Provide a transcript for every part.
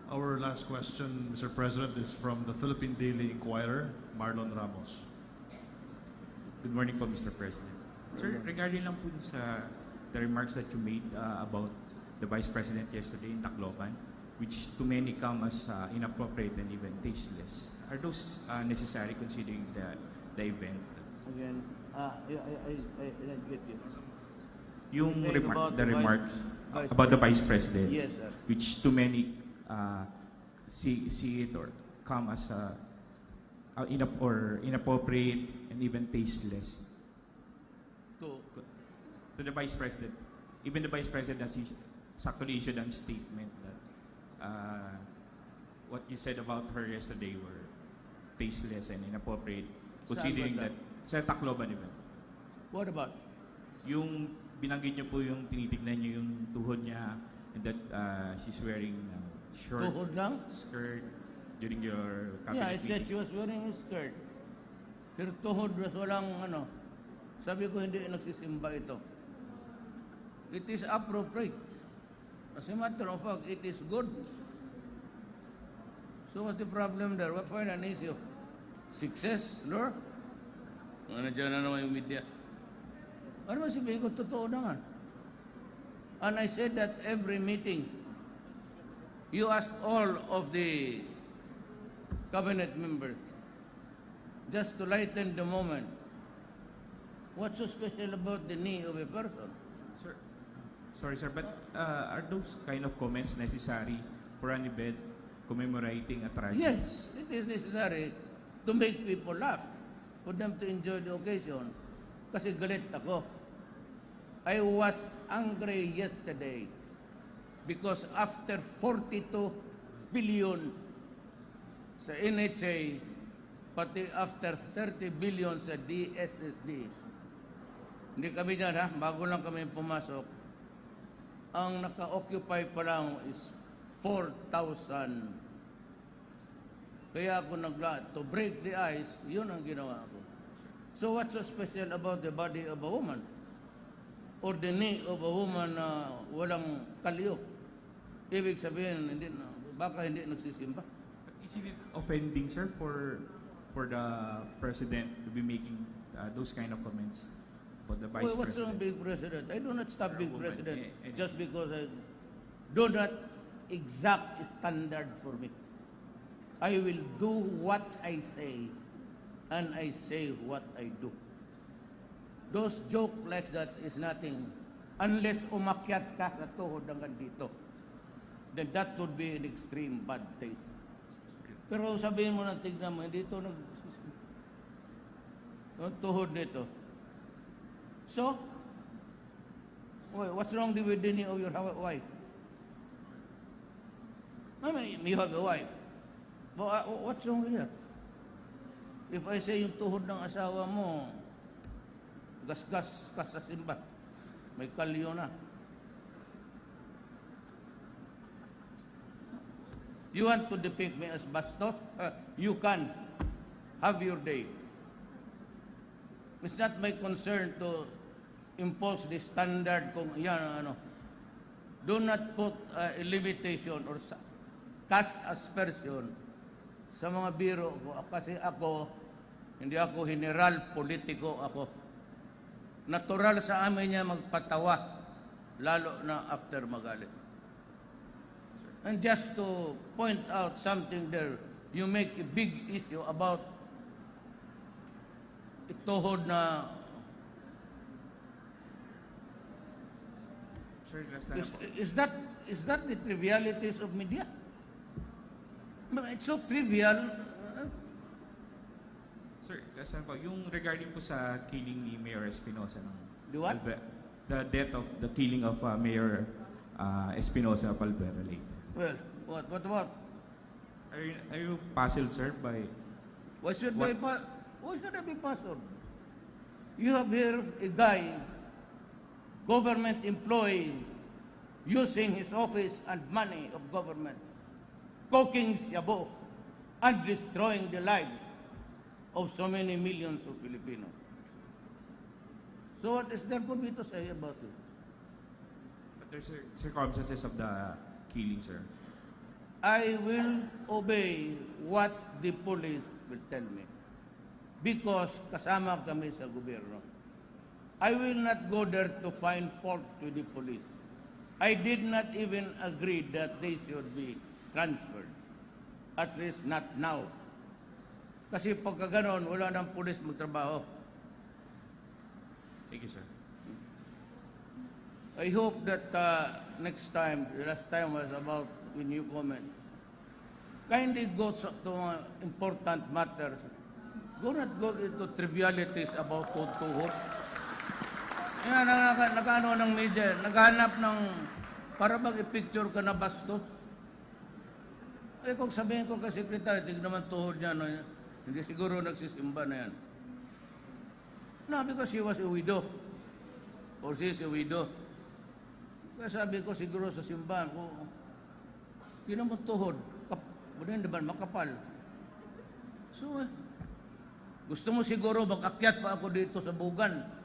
Our last question, Mr. President, is from the Philippine Daily Inquirer, Marlon Ramos. Good morning po, Mr. President. Sir, regarding lang po sa the remarks that you made about the Vice President yesterday in Tacloban, which to many come as inappropriate and even tasteless. Are those necessary considering the event? Again, I didn't get you. Yung Saying about the the remarks Vice about the Vice President, Yes, sir. which to many see it or come as inappropriate and even tasteless to the Vice President. Even the Vice President has actually issued a statement that what you said about her yesterday were tasteless and inappropriate, considering that sa Tacloban event. What about? Yung binanggit niyo po yung tinitignan niyo yung tuhod niya and that she's wearing short Tuhod lang? skirt during your Yeah, I cabinet said she meetings. was wearing a skirt. Pero tuhod was walang ano. Sabi ko hindi nagsisimba ito. It is appropriate. As a matter of fact, it is good. So what's the problem there? What find an issue? Success, Lord? Ano dyan na naman yung media? Ano ba sabihin ko? Totoo naman. And I said that every meeting, you ask all of the cabinet members just to lighten the moment. What's so special about the knee of a person? Sir, sorry sir, but are those kind of comments necessary for an event commemorating a tragedy? Yes, it is necessary to make people laugh, for them to enjoy the occasion. Kasi galit ako. I was angry yesterday because after 42 billion sa NHA, pati after 30 billion sa DSSD, hindi kami dyan ha, bago lang kami pumasok, ang naka-occupy pa lang is 4,000. Kaya ako to break the ice, yun ang ginawa ko. So what's so special about the body of a woman? Or the knee of a woman na walang kalyo? Ibig sabihin, baka hindi nagsisimba. But isn't it offending, sir, for the President to be making those kind of comments about the Vice What's President? wrong big president? I do not stop Or a big woman, president any- just because I do not exact standard for me. I will do what I say and I say what I do. Those joke like that is nothing unless umakyat ka sa tuhod hanggang dito. Then that would be an extreme bad thing. Pero sabihin mo na, tignan mo, hindi ito tuhod nito. So, what's wrong with the knee of your wife? I mean, you have a wife. But what's wrong with that? If I say yung tuhod ng asawa mo, gasgas ka sa simba, may kalyo na. You want to depict me as bastos? You can have your day. It's not my concern to impose the standard kung yan ano. Do not put a limitation or cast aspersion sa mga biro ko kasi ako hindi ako general politiko ako. Natural sa amin niya magpatawa lalo na after magalit. And just to point out something there, you make a big issue about ituhod na Sir, last na po. is that the trivialities of media? It's so trivial. Sir, last na po. Yung regarding po sa killing ni Mayor Espinosa ng The what? the death of the killing of Mayor Espinosa of Albera Lake. Well, what about? Are you puzzled, sir, by Why should What? I be puzzled? You have here a guy, government employee, using his office and money of government, cooking shabu and destroying the life of so many millions of Filipinos. So what is there for me to say about it? but there's circumstances of the killing, sir? I will obey what the police will tell me. Because kasama kami sa gobyerno. I will not go there to find fault with the police. I did not even agree that they should be transferred. At least not now. Kasi pagka ganon, wala nang pulis magtrabaho. Thank you, sir. I hope that next time, the last time was about when you comment, kindly go to mga important matters. Do not go into trivialities about tuhod. Yan, nakaano ng media, naghanap ng, para bang i-picture ka na bastos. Eh kung sabihin ko kay sekretary, tignan naman tuhod niya, no, hindi siguro nagsisimba na yan. No, because she was a widow. Or she is a widow. Kaya sabi ko siguro sa simbahan ko, tignan mo tuhod, bunin diba, makapal. So, gusto mo siguro mag-akyat pa ako dito sa bugan.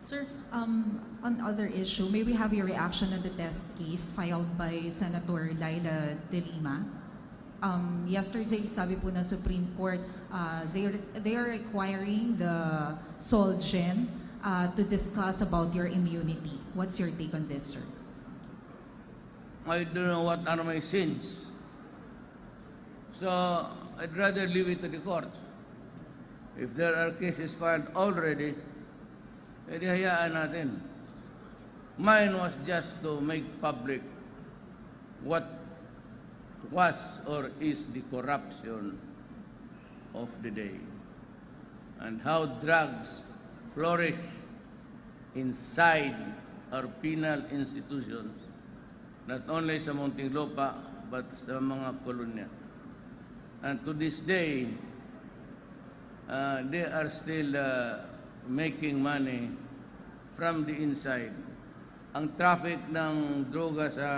Sir, on other issue, may we have your reaction on the test case filed by Senator Laila De Lima? Yesterday, sabi po ng Supreme Court, they are requiring the Solgen to discuss about your immunity. What's your take on this, sir? I don't know what are my sins. So, I'd rather leave it to the courts. If there are cases filed already, edi hayaan natin. Mine was just to make public what was or is the corruption of the day and how drugs flourish inside our penal institutions, not only sa Muntinlupa but sa mga kolonya. And to this day, they are still making money from the inside. Ang traffic ng droga sa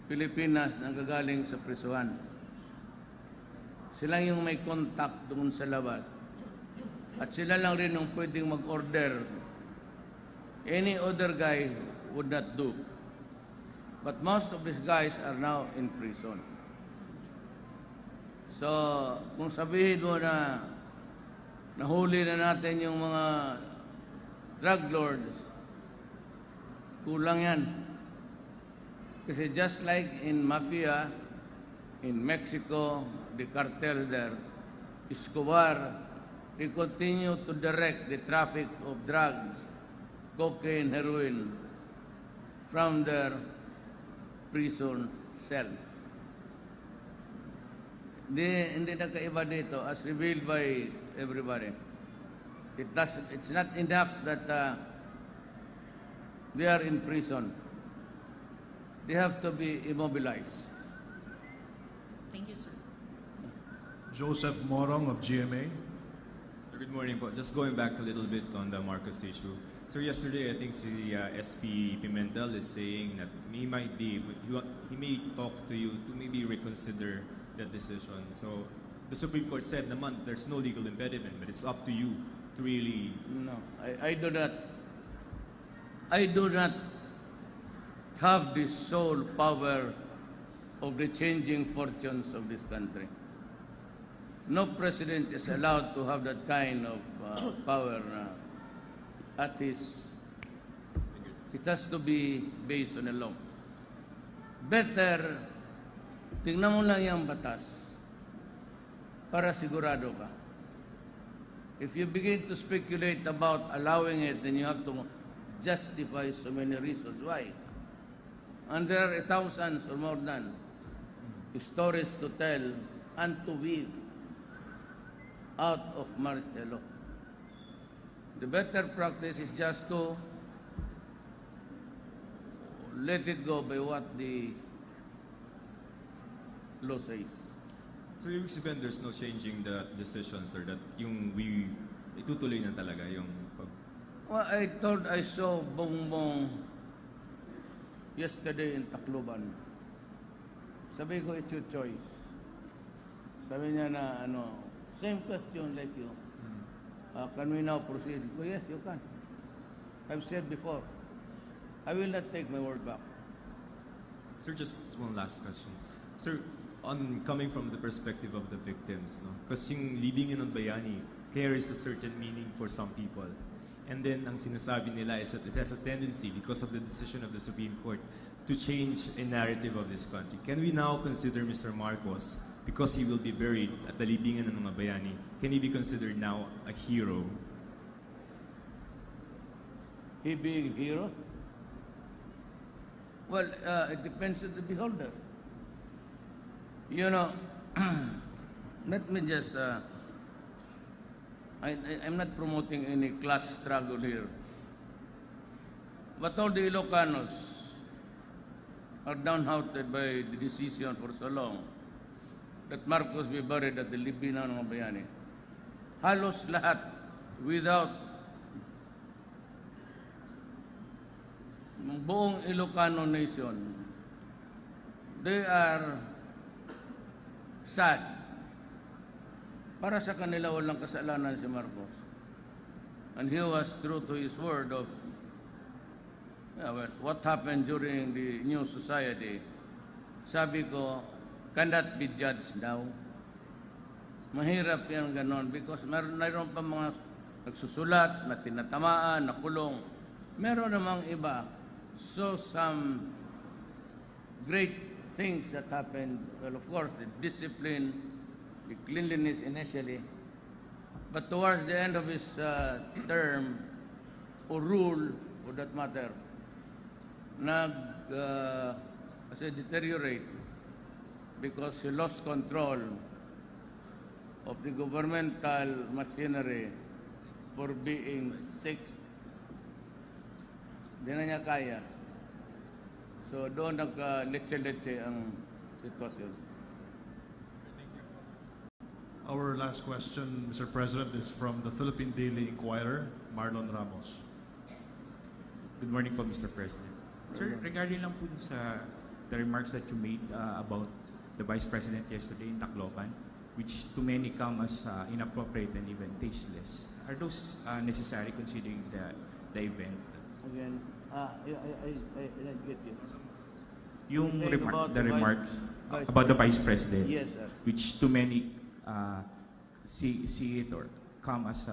Pilipinas nanggagaling sa prisuhan. Sila yung may contact doon sa labas. At sila lang rin yung pwedeng mag-order. Any other guy would not do. But most of these guys are now in prison. So, kung sabihin mo na nahuli na natin yung mga drug lords, kulang yan. Kasi just like in mafia, in Mexico, the cartel there, Escobar, they continue to direct the traffic of drugs, cocaine, heroin, from their prison cells. Hindi nakaiba dito, as revealed by everybody. It's not enough that they are in prison. They have to be immobilized. Thank you, sir. Joseph Morong of GMA. Sir, good morning po. Just going back a little bit on the Marcos issue. Sir, yesterday I think the SP Pimentel is saying that he may talk to you to maybe reconsider that decision. So the Supreme Court said naman there's no legal impediment, but it's up to you to really... No, I do not have the sole power of the changing fortunes of this country. No president is allowed to have that kind of power at his... It has to be based on a law. Better, tingnan mo lang yung batas para sigurado ka. If you begin to speculate about allowing it, then you have to justify so many reasons why. And there are thousands or more than stories to tell and to weave out of martial law. The better practice is just to let it go by what the law says. So yung sabihin there's no changing the decision, sir, that yung itutuloy na talaga yung... Well, I saw Bongbong yesterday in Tacloban. Sabi ko, it's your choice. Sabi niya na, same question like you. Can we now proceed? Oh, yes, you can. I've said before, I will not take my word back. Sir, just one last question. Sir, on coming from the perspective of the victims, no? Kasi yung libingin ng bayani carries a certain meaning for some people. And then, ang sinasabi nila is that it has a tendency, because of the decision of the Supreme Court, to change a narrative of this country. Can we now consider Mr. Marcos, because he will be buried at the libingan ng mga bayani, can he be considered now a hero? He being a hero? Well, it depends on the beholder. You know, let me just, I'm not promoting any class struggle here. But all the Ilocanos are downhearted by the decision for so long that Marcos be buried at the libingan ng mga bayani. Halos lahat, without ng buong Ilocano nation, they are sad. Para sa kanila walang kasalanan si Marcos. And he was true to his word of what happened during the new society. Sabi ko, cannot be judged now. Mahirap yan ganon because mayroon pa mga nagsusulat, na tinatamaan, nakulong. Meron namang iba. So some great things that happened. Well, of course, the discipline, the cleanliness initially. But towards the end of his term, or rule, for that matter, deteriorate because he lost control of the governmental machinery for being sick. Hindi na niya kaya. So doon nagka-leche-leche ang sitwasyon. Our last question, Mr. President, is from the Philippine Daily Inquirer, Marlon Ramos. Good morning po, Mr. President. Sir, regarding lang po sa the remarks that you made about the Vice President yesterday in Tacloban, which to many come as inappropriate and even tasteless. Are those necessary considering the event? Again, I didn't get you. Yung You're saying about the the remarks Vice about the Vice President, Yes, sir. which to many see it or come as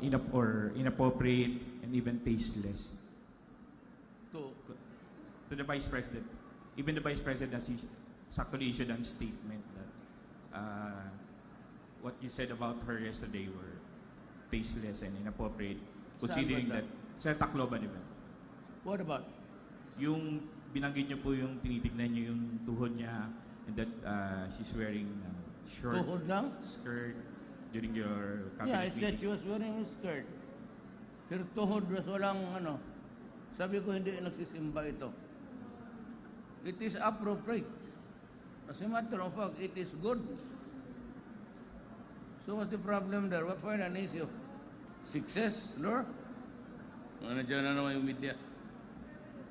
inappropriate and even tasteless to the Vice President. Even the Vice President has actually issued a statement that what you said about her yesterday were tasteless and inappropriate considering Saan ba that sa Tacloban event. What about? Yung binanggit niyo po yung tinitignan niyo yung tuhod niya and that she's wearing short Tuhod lang? skirt during your Yeah, I cabinet said she meetings. was wearing a skirt. Pero tuhod was walang ano. Sabi ko hindi nagsisimba ito. It is appropriate. As a matter of fact, it is good. So what's the problem there? What find an issue? Success, Lord? Ano dyan na naman yung media?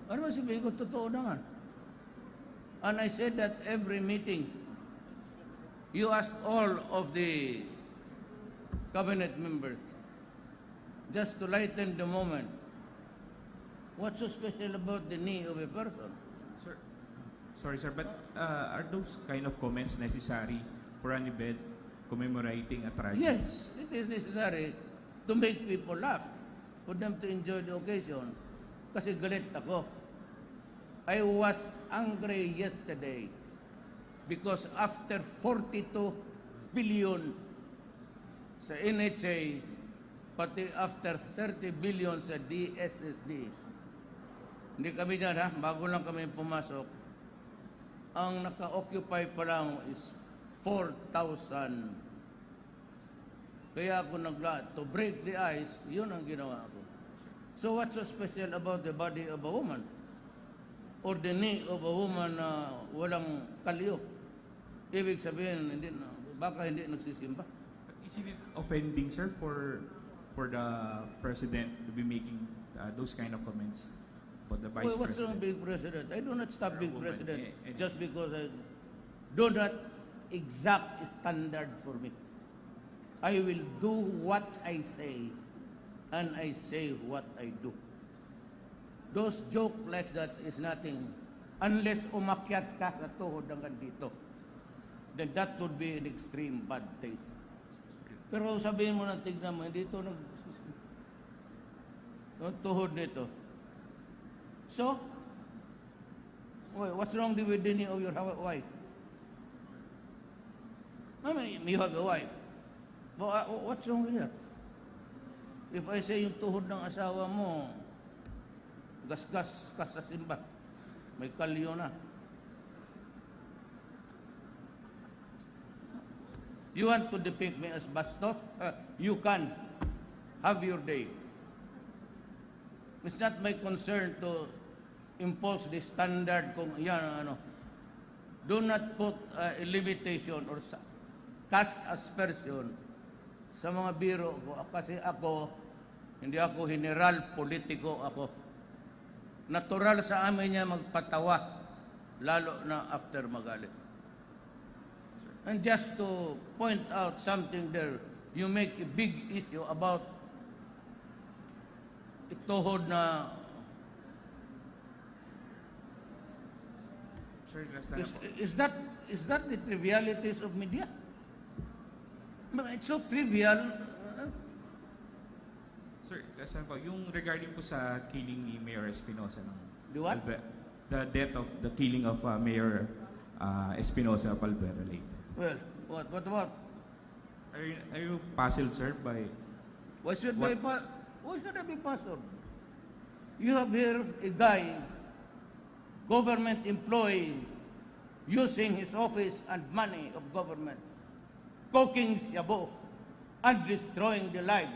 Ano ba sabihin ko? Totoo naman. And I said that every meeting, you ask all of the cabinet members, just to lighten the moment, what's so special about the knee of a person? Sir, sorry sir, but are those kind of comments necessary for an event commemorating a tragedy? Yes, it is necessary to make people laugh, for them to enjoy the occasion. Kasi galit ako. I was angry yesterday because after 42 billion sa NHA, pati after 30 billion sa DSSD, hindi kami dyan ha, bago lang kami pumasok, ang naka-occupy pa lang is 4,000. Kaya ako to break the ice, yun ang ginawa ko. So what's so special about the body of a woman? Or the knee of a woman na walang kalyo? Ibig sabihin, baka hindi nagsisimba. But isn't it offending, sir, for the president to be making those kind of comments about the vice Well, what's wrong president? with big president? I do not stop Or a big woman, president eh, just because I do not exact standard for me. I will do what I say, and I say what I do. Those joke like that is nothing unless umakyat ka sa tuhod hanggang dito. Then that would be an extreme bad thing. Pero sabihin mo na, tignan mo, dito tuhod nito. So, what's wrong with the knee of your wife? I mean, you have a wife. But what's wrong with that? If I say yung tuhod ng asawa mo, gasgas ka sa simba, may kalyo na. You want to depict me as bastos? You can have your day. It's not my concern to impose the standard kung yan ano. Do not put a limitation or cast aspersion sa mga biro ko kasi ako hindi ako general politiko ako. Natural sa amin niya magpatawa lalo na after magalit. And just to point out something there, you make a big issue about ituhod na Sir, last na po. is that the trivialities of media? It's so trivial. Sir, last na po. Yung regarding po sa killing ni Mayor Espinosa. The what? The death of the killing of Mayor Espinosa of Albera Lake. Well, what about? Are you puzzled, sir, by Why should What? I be puzzled? You have here a guy, government employee, using his office and money of government, cooking shabu and destroying the lives